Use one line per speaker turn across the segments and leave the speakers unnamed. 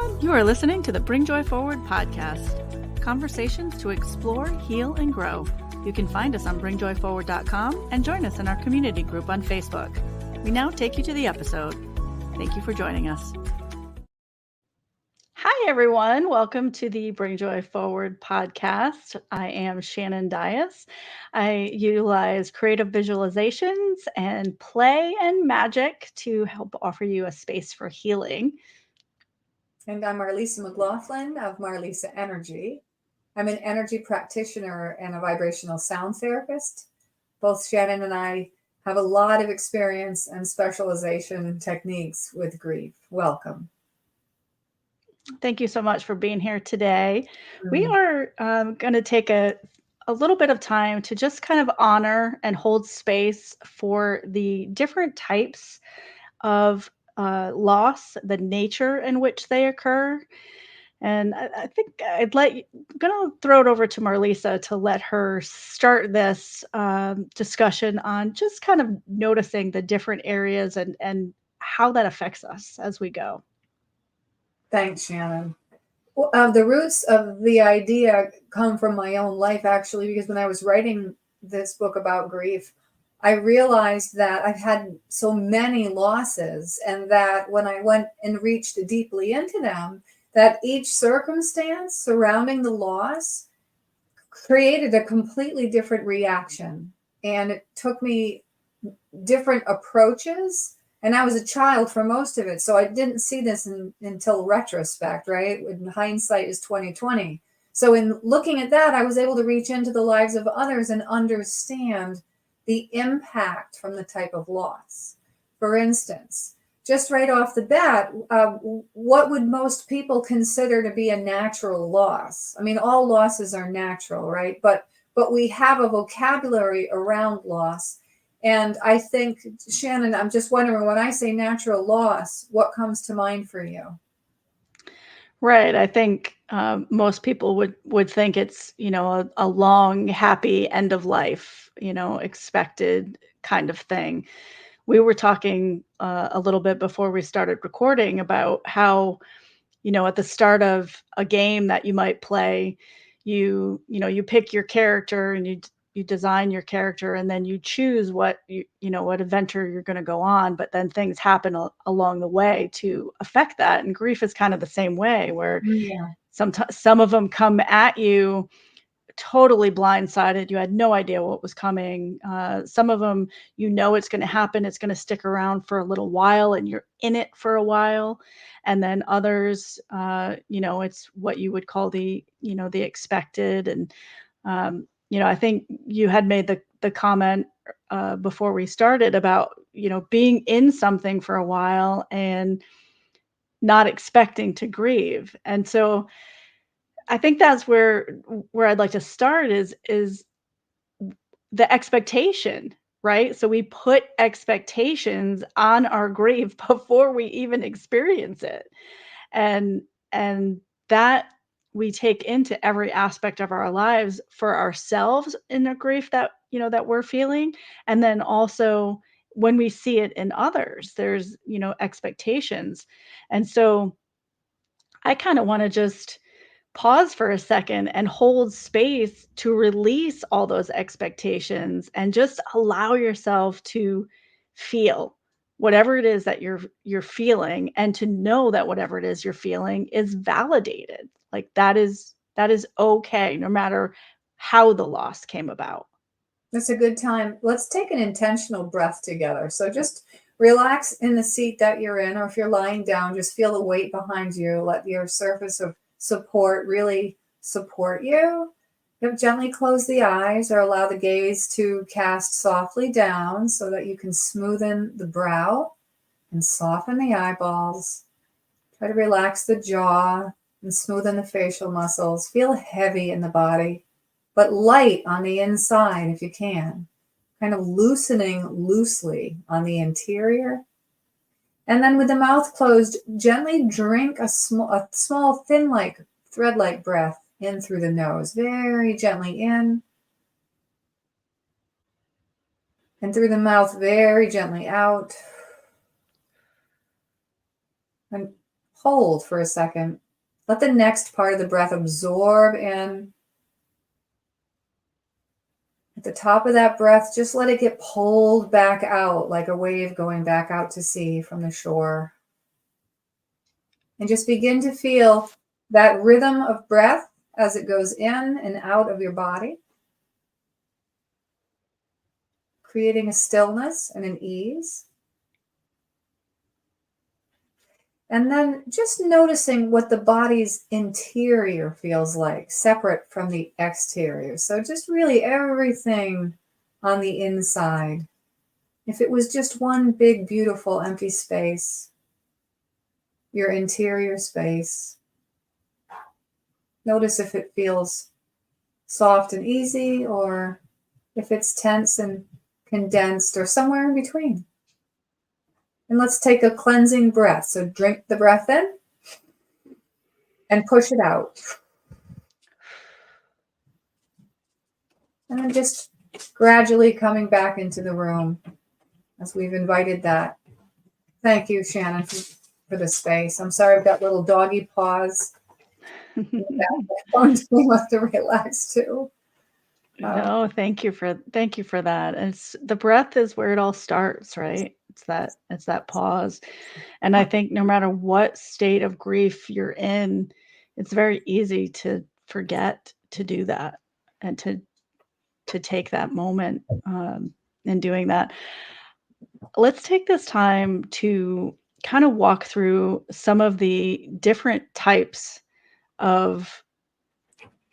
You are listening to the Bring Joy Forward podcast. Conversations to explore, heal, and grow. You can find us on bringjoyforward.com and join us in our community group on Facebook. We now take you to the episode. Thank you for joining us. Hi, everyone. Welcome to the Bring Joy Forward podcast. I am Shannon Dias. I utilize creative visualizations and play and magic to help offer you a space for healing.
And I'm Marlisa McLaughlin of Marlisa Energy. I'm an energy practitioner and a vibrational sound therapist. Both Shannon and I have a lot of experience and specialization techniques with grief. Welcome.
Thank you so much for being here today. We are going to take a little bit of time to just kind of honor and hold space for the different types of loss, the nature in which they occur. And I think I'm going to throw it over to Marlisa to let her start this discussion on just kind of noticing the different areas and how that affects us as we go.
Thanks, Shannon. The roots of the idea come from my own life, actually, because when I was writing this book about grief, I realized that I've had so many losses, and that when I went and reached deeply into them, that each circumstance surrounding the loss created a completely different reaction. And it took me different approaches. And I was a child for most of it, so I didn't see this until retrospect, right? When hindsight is 20/20. So in looking at that, I was able to reach into the lives of others and understand the impact from the type of loss. For instance, just right off the bat, what would most people consider to be a natural loss? I mean, all losses are natural, right? But we have a vocabulary around loss. And I think, Shannon, I'm just wondering, when I say natural loss, what comes to mind for you?
Right. I think most people would think it's, a long, happy end of life, expected kind of thing. We were talking a little bit before we started recording about how, at the start of a game that you might play, you pick your character and you design your character, and then you choose what what adventure you're going to go on, but then things happen along the way to affect that. And grief is kind of the same way, where some of them come at you totally blindsided. You had no idea what was coming. Some of them, it's going to happen. It's going to stick around for a little while and you're in it for a while. And then others, it's what you would call the expected. And, I think you had made the comment before we started about, being in something for a while and not expecting to grieve. And so I think that's where I'd like to start is the expectation, right? So we put expectations on our grief before we even experience it. And that we take into every aspect of our lives for ourselves in the grief that, that we're feeling. And then also when we see it in others, there's, expectations. And so I kind of want to just pause for a second and hold space to release all those expectations and just allow yourself to feel whatever it is that you're feeling, and to know that whatever it is you're feeling is validated. Like that is okay, no matter how the loss came about.
That's a good time. Let's take an intentional breath together. So just relax in the seat that you're in, or if you're lying down, just feel the weight behind you. Let your surface of support really support you. Gently close the eyes or allow the gaze to cast softly down so that you can smoothen the brow and soften the eyeballs. Try to relax the jaw and smoothen the facial muscles. Feel heavy in the body, but light on the inside if you can. Kind of loosening loosely on the interior. And then with the mouth closed, gently drink a small thin-like, thread-like breath in through the nose. Very gently in. And through the mouth, very gently out. And hold for a second. Let the next part of the breath absorb in. At the top of that breath, just let it get pulled back out like a wave going back out to sea from the shore. And just begin to feel that rhythm of breath as it goes in and out of your body, creating a stillness and an ease. And then just noticing what the body's interior feels like, separate from the exterior. So just really everything on the inside. If it was just one big, beautiful, empty space, your interior space, notice if it feels soft and easy, or if it's tense and condensed, or somewhere in between. And let's take a cleansing breath. So drink the breath in and push it out. And then just gradually coming back into the room as we've invited that. Thank you, Shannon, for the space. I'm sorry I've got little doggy paws. We have to relax too.
No, thank you for that. And the breath is where it all starts, right? It's that pause. And I think no matter what state of grief you're in, it's very easy to forget to do that and to take that moment in doing that. Let's take this time to kind of walk through some of the different types of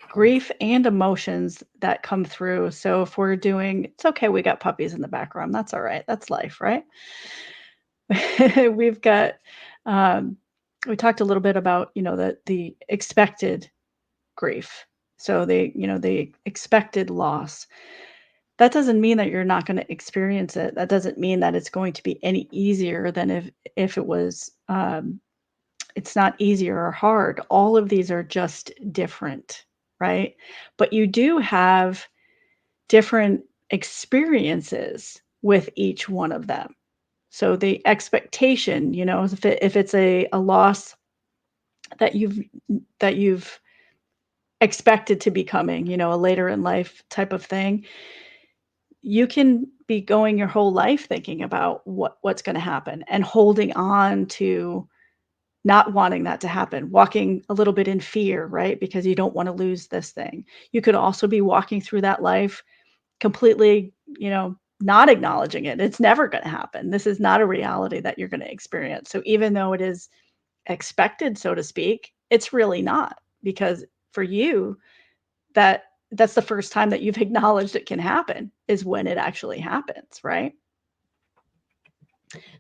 grief and emotions that come through. So if we're doing, it's okay, we got puppies in the background. That's all right. That's life, right? We've got, we talked a little bit about, the expected grief. So the expected loss. That doesn't mean that you're not going to experience it. That doesn't mean that it's going to be any easier than if it was, it's not easier or hard. All of these are just different, right? But you do have different experiences with each one of them. So the expectation, if it's a loss that you've expected to be coming, a later in life type of thing, you can be going your whole life thinking about what's going to happen and holding on to not wanting that to happen, walking a little bit in fear, right? Because you don't want to lose this thing. You could also be walking through that life completely, not acknowledging it. It's never going to happen. This is not a reality that you're going to experience. So even though it is expected, so to speak, it's really not, because for you, that's the first time that you've acknowledged it can happen, is when it actually happens, right?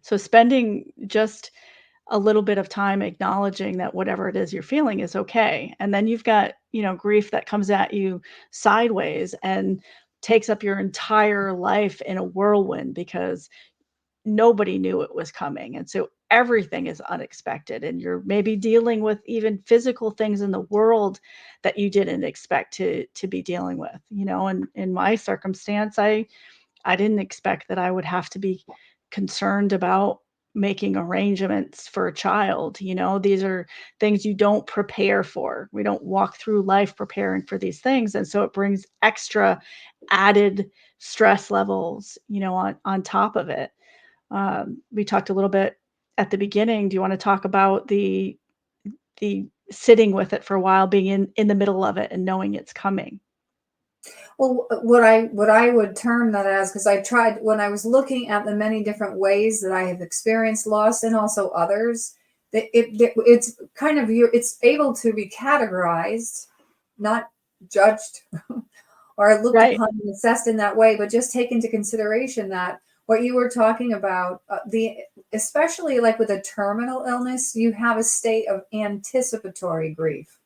So spending just a little bit of time acknowledging that whatever it is you're feeling is okay. And then you've got, grief that comes at you sideways and takes up your entire life in a whirlwind because nobody knew it was coming. And so everything is unexpected, and you're maybe dealing with even physical things in the world that you didn't expect to be dealing with. And in my circumstance, I didn't expect that I would have to be concerned about making arrangements for a child. These are things you don't prepare for. We don't walk through life preparing for these things. And so it brings extra added stress levels, on top of it. We talked a little bit at the beginning. Do you want to talk about the sitting with it for a while, being in the middle of it and knowing it's coming?
Well, what I would term that as, because I tried when I was looking at the many different ways that I have experienced loss and also others, that it's kind of it's able to be categorized, not judged or looked
Right.
upon and assessed in that way, but just take into consideration that what you were talking about, especially like with a terminal illness, you have a state of anticipatory grief.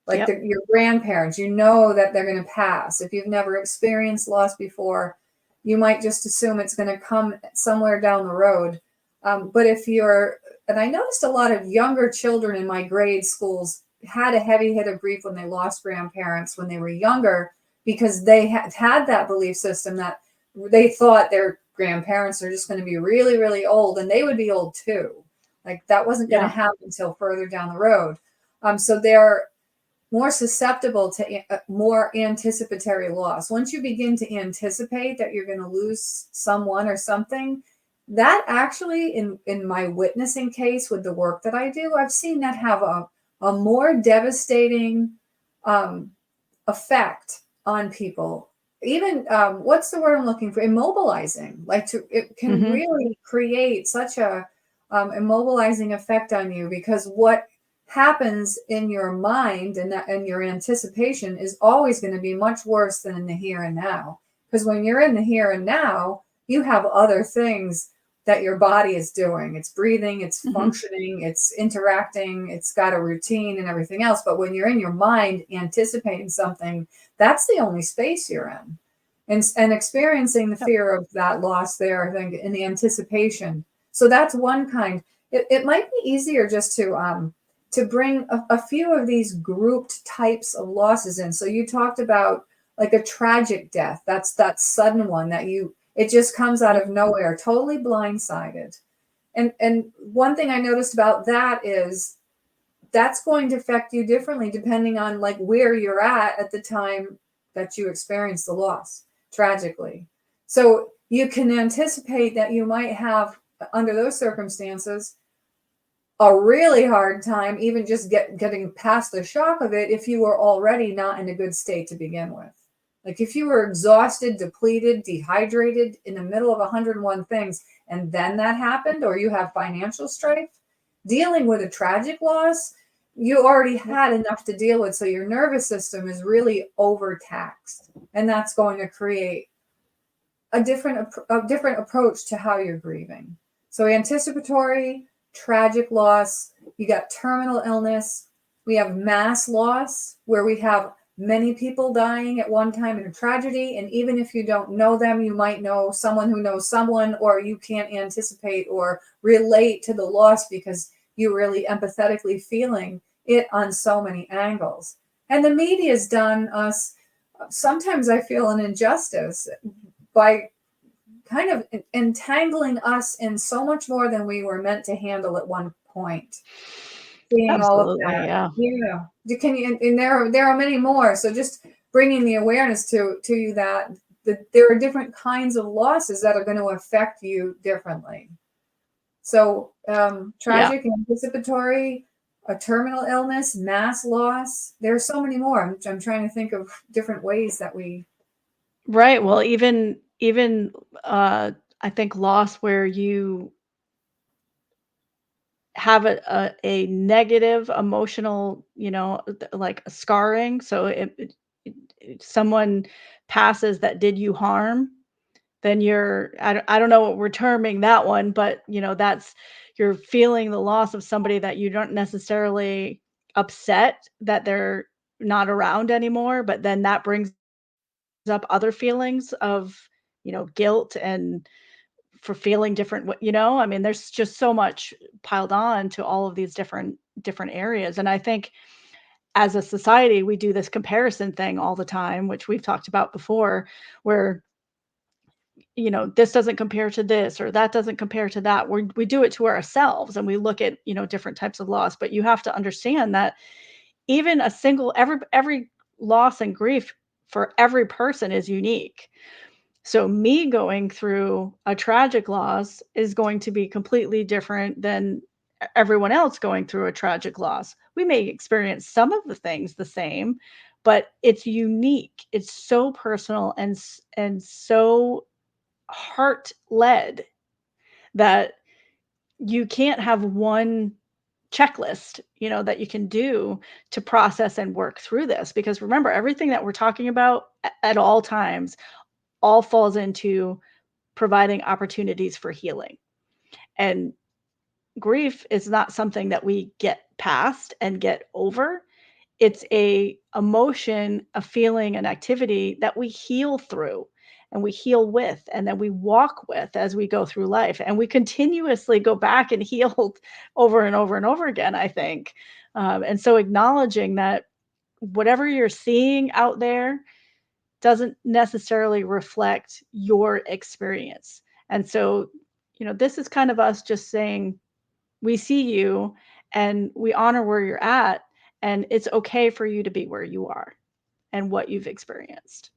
Like
Yep.
your grandparents, that they're going to pass. If you've never experienced loss before, you might just assume it's going to come somewhere down the road. But and I noticed a lot of younger children in my grade schools had a heavy hit of grief when they lost grandparents when they were younger, because they had that belief system that they thought their grandparents are just going to be really, really old, and they would be old too. Like that wasn't going to
Yeah.
happen until further down the road. So they're more susceptible to more anticipatory loss. Once you begin to anticipate that you're going to lose someone or something, that actually, in my witnessing case with the work that I do, I've seen that have a more devastating um, effect on people. Even what's the word I'm looking for? Immobilizing. Like it can
Hmm.
really create such a immobilizing effect on you, because what happens in your mind and that and your anticipation is always going to be much worse than in the here and now. Because when you're in the here and now, you have other things that your body is doing. It's breathing, it's
Hmm.
functioning, it's interacting, it's got a routine and everything else. But when you're in your mind anticipating something, that's the only space you're in. And experiencing the
Yep.
fear of that loss there, I think, in the anticipation. So that's one kind. It might be easier just to bring a few of these grouped types of losses in. So you talked about like a tragic death. That's that sudden one that it just comes out
Yep.
of nowhere, totally blindsided. And one thing I noticed about that is that's going to affect you differently depending on like where you're at the time that you experience the loss tragically. So you can anticipate that you might have, under those circumstances, a really hard time even just getting past the shock of it if you were already not in a good state to begin with. Like if you were exhausted, depleted, dehydrated in the middle of 101 things, and then that happened, or you have financial strife, dealing with a tragic loss, you already
Yep.
had enough to deal with. So your nervous system is really overtaxed. And that's going to create a different approach to how you're grieving. So anticipatory, tragic loss, you got terminal illness, we have mass loss where we have many people dying at one time in a tragedy, and even if you don't know them, you might know someone who knows someone, or you can't anticipate or relate to the loss because you're really empathetically feeling it on so many angles. And the media's done us, sometimes I feel, an injustice by kind of entangling us in so much more than we were meant to handle at one point. Seeing all of
Absolutely.
that,
Yeah.
yeah. Can you? And there are many more. So just bringing the awareness to you that there are different kinds of losses that are going to affect you differently. So
Yeah.
tragic, anticipatory, a terminal illness, mass loss. There are so many more. I'm trying to think of different ways that we.
Right. Well, even uh I think loss where you have a negative emotional, like a scarring. So someone passes that did you harm, then I don't know what we're terming that one, but that's you're feeling the loss of somebody that you don't necessarily upset that they're not around anymore, but then that brings up other feelings of, guilt and for feeling different, I mean, there's just so much piled on to all of these different areas. And I think as a society, we do this comparison thing all the time, which we've talked about before, where this doesn't compare to this or that doesn't compare to that. We do it to ourselves and we look at, different types of loss. But you have to understand that even a single every loss and grief for every person is unique. So me going through a tragic loss is going to be completely different than everyone else going through a tragic loss. We may experience some of the things the same, but it's unique. It's so personal and so heart led that you can't have one checklist, that you can do to process and work through this. Because remember, everything that we're talking about at all times all falls into providing opportunities for healing. And grief is not something that we get past and get over. It's a emotion, a feeling, an activity that we heal through and we heal with and then we walk with as we go through life. And we continuously go back and heal over and over and over again, I think. And so acknowledging that whatever you're seeing out there doesn't necessarily reflect your experience. And so, this is kind of us just saying, we see you and we honor where you're at, and it's okay for you to be where you are and what you've experienced.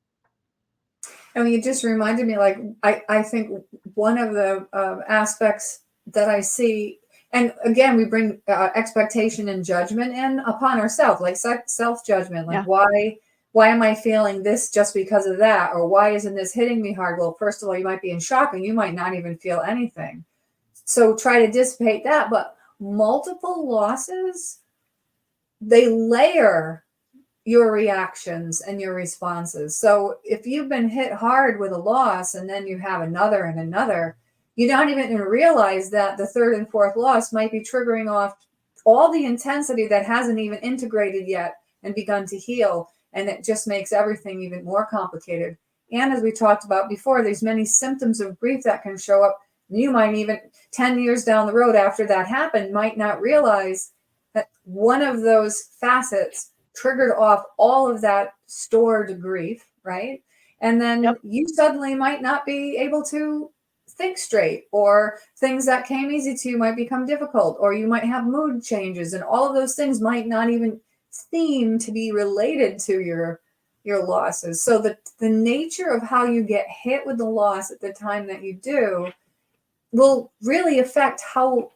I mean, it just reminded me, like, I think one of the aspects that I see, and again, we bring expectation and judgment in upon ourselves, like self judgment, like
Yeah.
why am I feeling this just because of that, or why isn't this hitting me hard? Well, first of all, you might be in shock, and you might not even feel anything. So try to dissipate that. But multiple losses, they layer your reactions and your responses. So if you've been hit hard with a loss and then you have another and another, you don't even realize that the third and fourth loss might be triggering off all the intensity that hasn't even integrated yet and begun to heal. And it just makes everything even more complicated. And as we talked about before, there's many symptoms of grief that can show up. You might even 10 years down the road after that happened, might not realize that one of those facets triggered off all of that stored grief, right? And then
Yep.
you suddenly might not be able to think straight, or things that came easy to you might become difficult, or you might have mood changes, and all of those things might not even seem to be related to your losses. So the nature of how you get hit with the loss at the time that you do will really affect how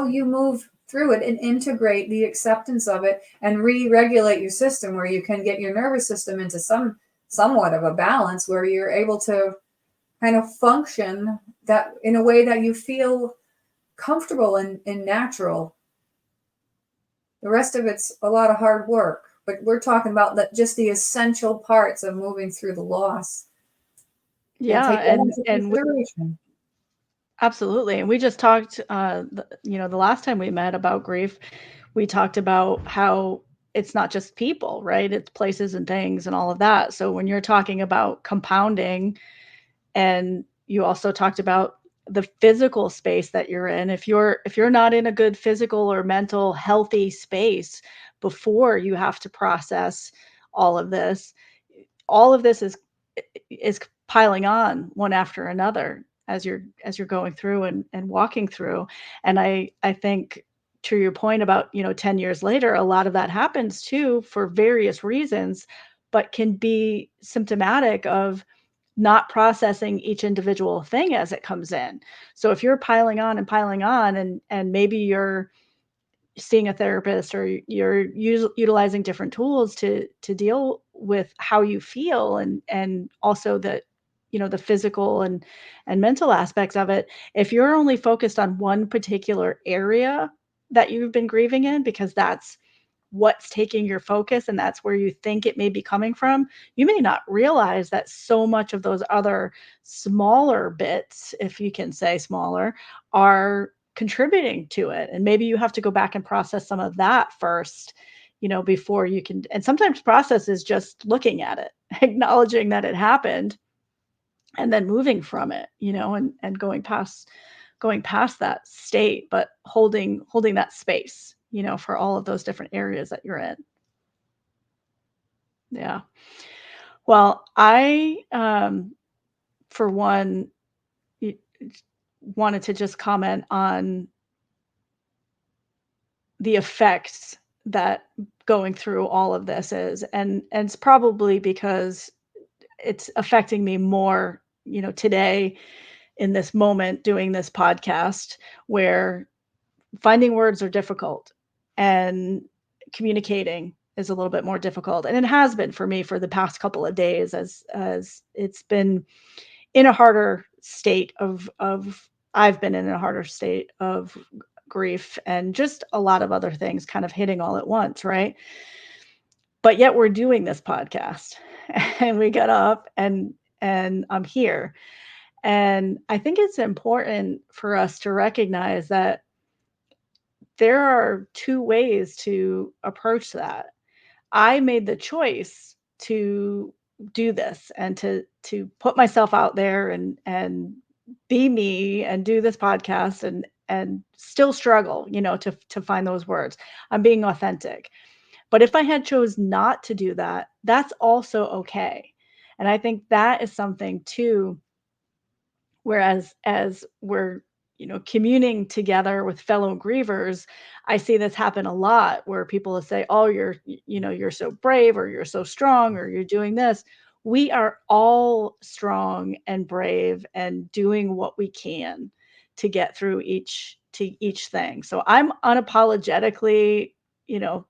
you move through it and integrate the acceptance of it and re-regulate your system, where you can get your nervous system into somewhat of a balance where you're able to kind of function that in a way that you feel comfortable and natural. The rest of it's a lot of hard work, but we're talking about just the essential parts of moving through the loss, and
Yeah,
take that
and
into
and
consideration.
absolutely. And we just talked, the last time we met about grief, we talked about how it's not just people, right? It's places and things and all of that. So when you're talking about compounding, and you also talked about the physical space that you're in, if you're not in a good physical or mental healthy space before you have to process all of this, all of this is piling on one after another as you're going through and walking through. And I think, to your point about, 10 years later, a lot of that happens too for various reasons, but can be symptomatic of not processing each individual thing as it comes in. So if you're piling on and maybe you're seeing a therapist, or you're utilizing different tools to deal with how you feel, and also the physical and mental aspects of it. If you're only focused on one particular area that you've been grieving in, because that's what's taking your focus and that's where you think it may be coming from, you may not realize that so much of those other smaller bits, if you can say smaller, are contributing to it. And maybe you have to go back and process some of that first, before you can. And sometimes process is just looking at it, acknowledging that it happened, and then moving from it, and going past that state, but holding that space, for all of those different areas that you're in. Yeah. Well, I, for one, y- wanted to just comment on the effects that going through all of this is, and it's probably because it's affecting me more, today, in this moment, doing this podcast, where finding words are difficult, and communicating is a little bit more difficult, and it has been for me for the past couple of days, as it's been in a harder state of I've been in a harder state of grief, and just a lot of other things kind of hitting all at once, right? But yet we're doing this podcast and we get up, and I'm here. And I think it's important for us to recognize that there are two ways to approach that. I made the choice to do this, and to put myself out there, and be me, and do this podcast, and still struggle, to find those words. I'm being authentic. But if I had chose not to do that, that's also okay. And I think that is something too, whereas as we're communing together with fellow grievers, I see this happen a lot where people will say, "Oh, you're so brave, or you're so strong, or you're doing this." We are all strong and brave and doing what we can to get through each thing. So I'm unapologetically, you know,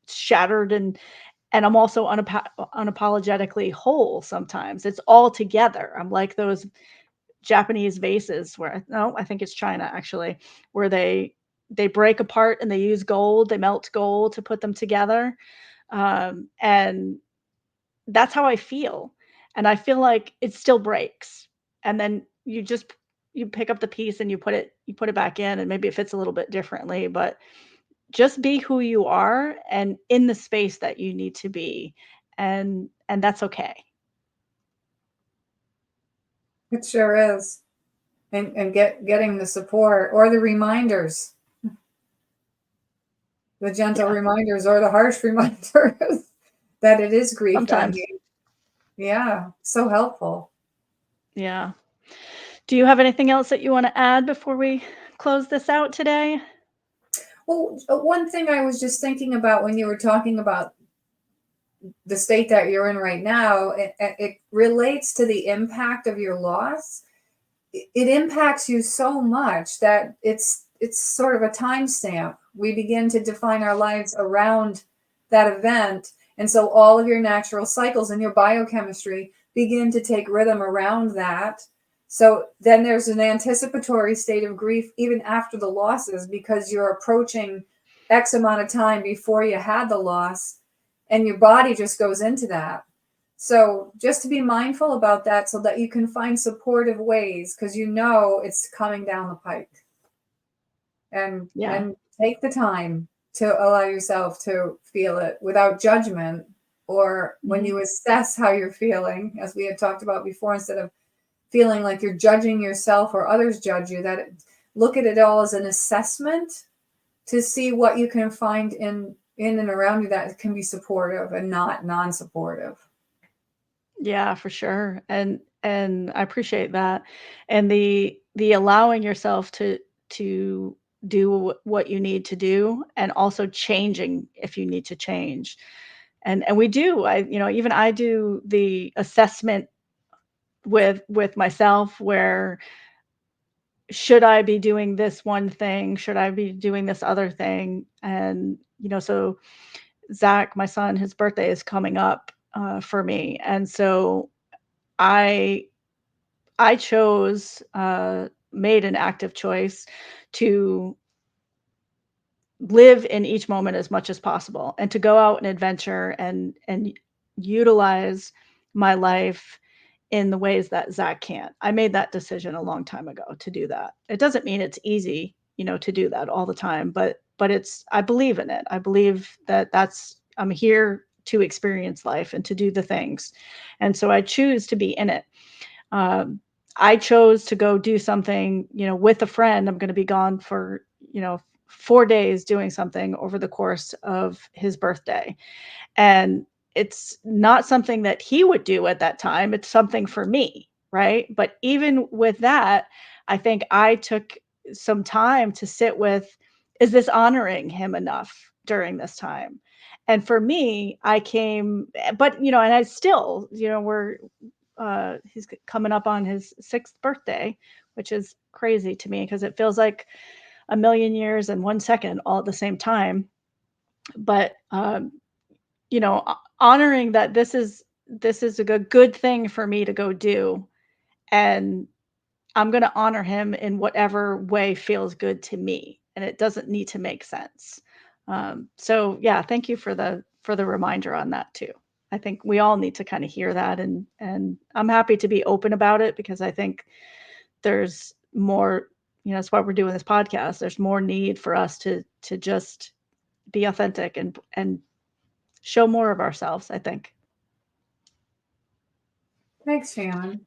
shattered, and I'm also unapologetically whole sometimes. It's all together. I'm like those Japanese vases where, no, I think it's China actually, where they break apart and they use gold, they melt gold to put them together. And that's how I feel. And I feel like it still breaks. And then you pick up the piece and you put it back in, and maybe it fits a little bit differently, but just be who you are and in the space that you need to be. And that's okay.
It sure is. And getting the support or the reminders, the gentle
Yeah.
reminders or the harsh reminders that it is grief that
Sometimes.
hate. Yeah, so helpful.
Yeah. Do you have anything else that you want to add before we close this out today?
Well, one thing I was just thinking about when you were talking about the state that you're in right now, it relates to the impact of your loss. It impacts you so much that it's sort of a timestamp. We begin to define our lives around that event, and so all of your natural cycles and your biochemistry begin to take rhythm around that. So then there's an anticipatory state of grief even after the losses, because you're approaching X amount of time before you had the loss, and your body just goes into that. So just to be mindful about that so that you can find supportive ways, because you know it's coming down the pike.
Yeah.
And take the time to allow yourself to feel it without judgment, or when
Mhm.
you assess how you're feeling, as we had talked about before, instead of feeling like you're judging yourself or others judge you, look at it all as an assessment to see what you can find in and around you that can be supportive and not non-supportive.
Yeah, for sure. And I appreciate that. And the allowing yourself to do what you need to do, and also changing if you need to change. And we do. Even I do the assessment with myself, where should I be doing this one thing? Should I be doing this other thing? And so Zach, my son, his birthday is coming up for me, and so I I chose, made an active choice to live in each moment as much as possible, and to go out and adventure and utilize my life in the ways that Zach can't. I made that decision a long time ago to do that. It doesn't mean it's easy, to do that all the time, but I believe in it. I believe that I'm here to experience life and to do the things. And so I choose to be in it. Um, I chose to go do something, with a friend. I'm going to be gone for, 4 days doing something over the course of his birthday. And it's not something that he would do at that time. It's something for me. Right. But even with that, I think I took some time to sit with, is this honoring him enough during this time? And for me, I came, but, and I still, he's coming up on his 6th birthday, which is crazy to me because it feels like a million years and 1 second all at the same time. But honoring that this is a good thing for me to go do, and I'm going to honor him in whatever way feels good to me, and it doesn't need to make sense. So yeah, thank you for the reminder on that too. I think we all need to kind of hear that, and I'm happy to be open about it because I think there's more. That's why we're doing this podcast. There's more need for us to just be authentic and show more of ourselves, I think.
Thanks, Shannon.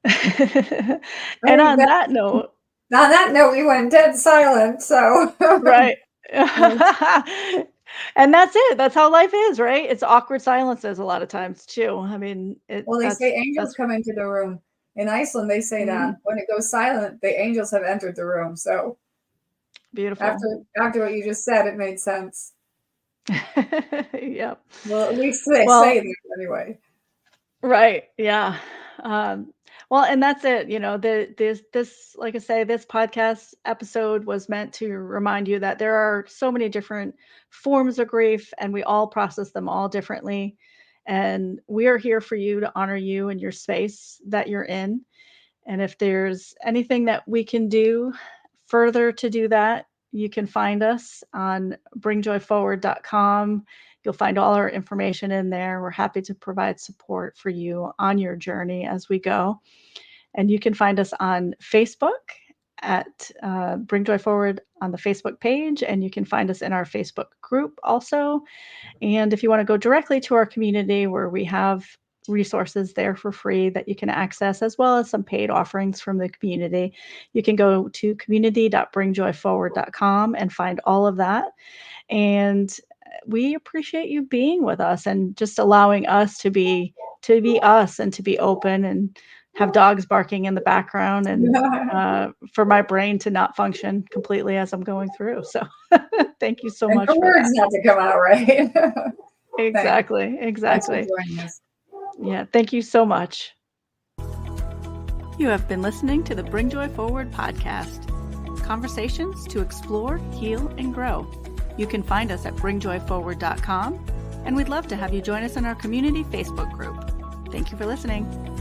I
And
think
on
that
that note,
on that note, we went dead silent. So,
right. And that's it. That's how life is, right? It's awkward silences a lot of times too. I mean,
well, they say angels
that's
come into the room In Iceland, they say that when it goes silent, the angels have entered the room. So
Beautiful.
after what you just said, it made sense.
Yep.
Well, at least they say
Well,
that anyway.
right. Yeah. Well, and that's it. This, like I say, this podcast episode was meant to remind you that there are so many different forms of grief, and we all process them all differently. And we are here for you to honor you and your space that you're in. And if there's anything that we can do further to do that, you can find us on bringjoyforward.com. You'll find all our information in there. We're happy to provide support for you on your journey as we go. And you can find us on Facebook at Bring Joy Forward on the Facebook page. And you can find us in our Facebook group also. And if you want to go directly to our community, where we have resources there for free that you can access, as well as some paid offerings from the community, you can go to community.bringjoyforward.com and find all of that. And we appreciate you being with us and just allowing us to be us and to be open and have dogs barking in the background and for my brain to not function completely as I'm going through. So thank you so
And
much
for
for
words
that.
not to come out right.
Exactly.
Thanks for
Exactly.
joining us.
Yeah. Thank you so much. You have been listening to the Bring Joy Forward podcast. Conversations to explore, heal, and grow. You can find us at bringjoyforward.com, and we'd love to have you join us in our community Facebook group. Thank you for listening.